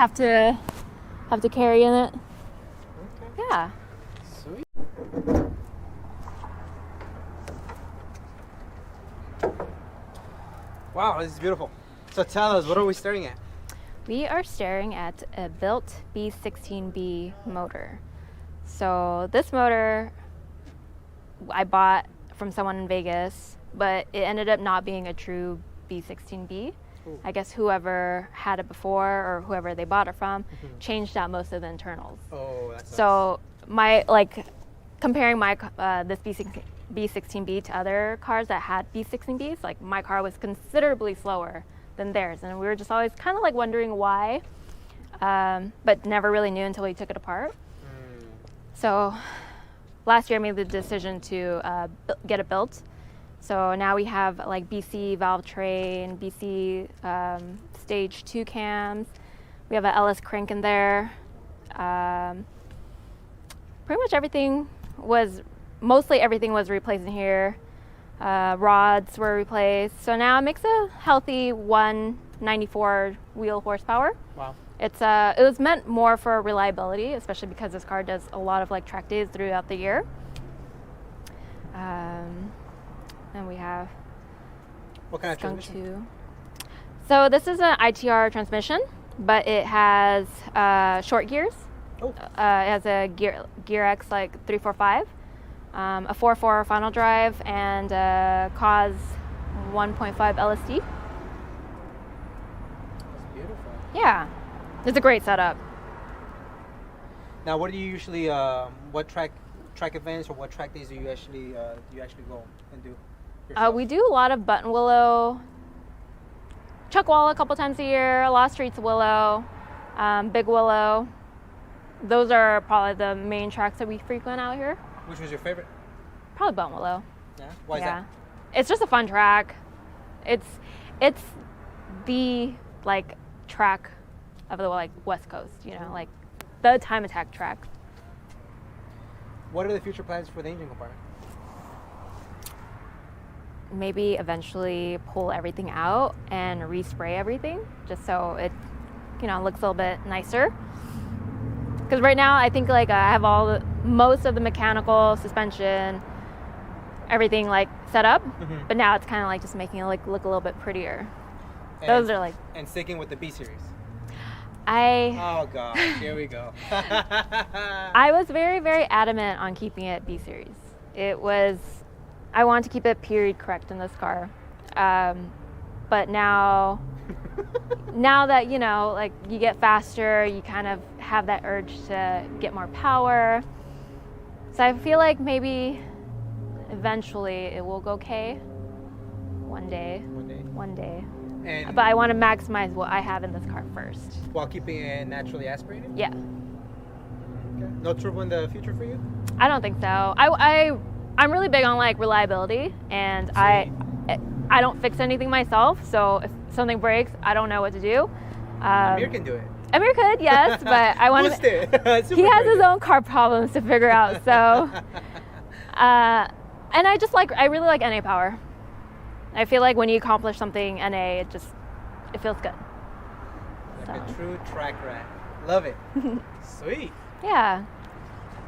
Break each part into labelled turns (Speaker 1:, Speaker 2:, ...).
Speaker 1: have to carry in it.
Speaker 2: Okay.
Speaker 1: Yeah.
Speaker 2: Sweet. Wow, this is beautiful. So tell us, what are we staring at?
Speaker 1: We are staring at a built B16B motor. So this motor I bought from someone in Vegas, but it ended up not being a true B16B.
Speaker 2: Ooh.
Speaker 1: I guess whoever had it before or whoever they bought it from changed out most of the internals.
Speaker 2: Oh, that's
Speaker 1: So comparing my this B16B to other cars that had B16Bs, like my car was considerably slower than theirs, and we were just always kind of like wondering why, but never really knew until we took it apart. So last year I made the decision to get it built. So now we have like BC valve train, BC stage 2 cams. We have a LS crank in there. Pretty much mostly everything was replaced in here. Rods were replaced. So now it makes a healthy 194 wheel horsepower.
Speaker 2: Wow.
Speaker 1: It was meant more for reliability, especially because this car does a lot of like track days throughout the year. And we have
Speaker 2: What kind of transmission?
Speaker 1: So this is an Itr transmission, but it has short gears.
Speaker 2: Oh.
Speaker 1: It has a gear X like 345, a 4.4 final drive, and a cause 1.5 LSD.
Speaker 2: That's beautiful.
Speaker 1: Yeah, it's a great setup.
Speaker 2: Now, what do you usually, what track events or what track days do you actually go and do?
Speaker 1: We do a lot of Button Willow, Chuckwalla a couple times a year, a lot of Streets Willow, Big Willow. Those are probably the main tracks that we frequent out here.
Speaker 2: Which was your favorite?
Speaker 1: Probably Button Willow.
Speaker 2: Yeah. Why is that?
Speaker 1: It's just a fun track. It's the like track of the like West Coast, you know, like the time attack track.
Speaker 2: What are the future plans for the engine compartment?
Speaker 1: Maybe eventually pull everything out and respray everything, just so it, looks a little bit nicer. Because right now, I think like I have most of the mechanical, suspension, everything like set up, but now it's kind of like just making it like look a little bit prettier. Those are like. And
Speaker 2: sticking with the B series.
Speaker 1: Oh
Speaker 2: gosh, here we go.
Speaker 1: I was very, very adamant on keeping it B series. I wanted to keep it period correct in this car, but now that like you get faster, you kind of have that urge to get more power. So I feel like maybe eventually it will go K. One day. But I want to maximize what I have in this car first.
Speaker 2: While keeping it naturally aspirated?
Speaker 1: Yeah.
Speaker 2: Okay. No turbo in the future for you?
Speaker 1: I don't think so. I'm really big on like reliability, and I don't fix anything myself. So if something breaks, I don't know what to do.
Speaker 2: Amir can do it.
Speaker 1: Amir could, yes, but I want
Speaker 2: to.
Speaker 1: He has his own car problems to figure out. So, and I really like NA power. I feel like when you accomplish something NA, it feels good.
Speaker 2: Like a true track rat. Love it. Sweet.
Speaker 1: Yeah.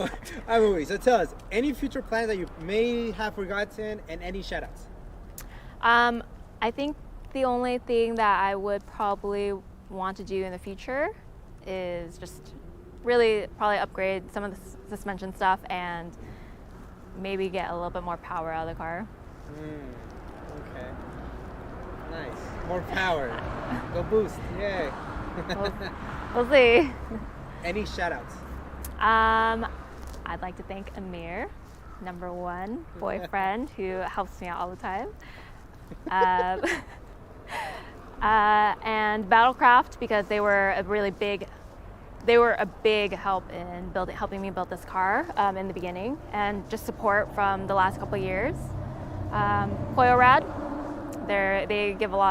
Speaker 2: Alright, Louis, so tell us, any future plans that you may have forgotten and any shout outs?
Speaker 1: I think the only thing that I would probably want to do in the future is just really probably upgrade some of the suspension stuff and maybe get a little bit more power out of the car.
Speaker 2: Okay. Nice. More power. Go boost. Yay.
Speaker 1: We'll see.
Speaker 2: Any shout outs?
Speaker 1: I'd like to thank Amir, number one boyfriend who helps me out all the time. And Battlecraft, because they were a big help in helping me build this car in the beginning, and just support from the last couple of years. Koyorad, they give a lot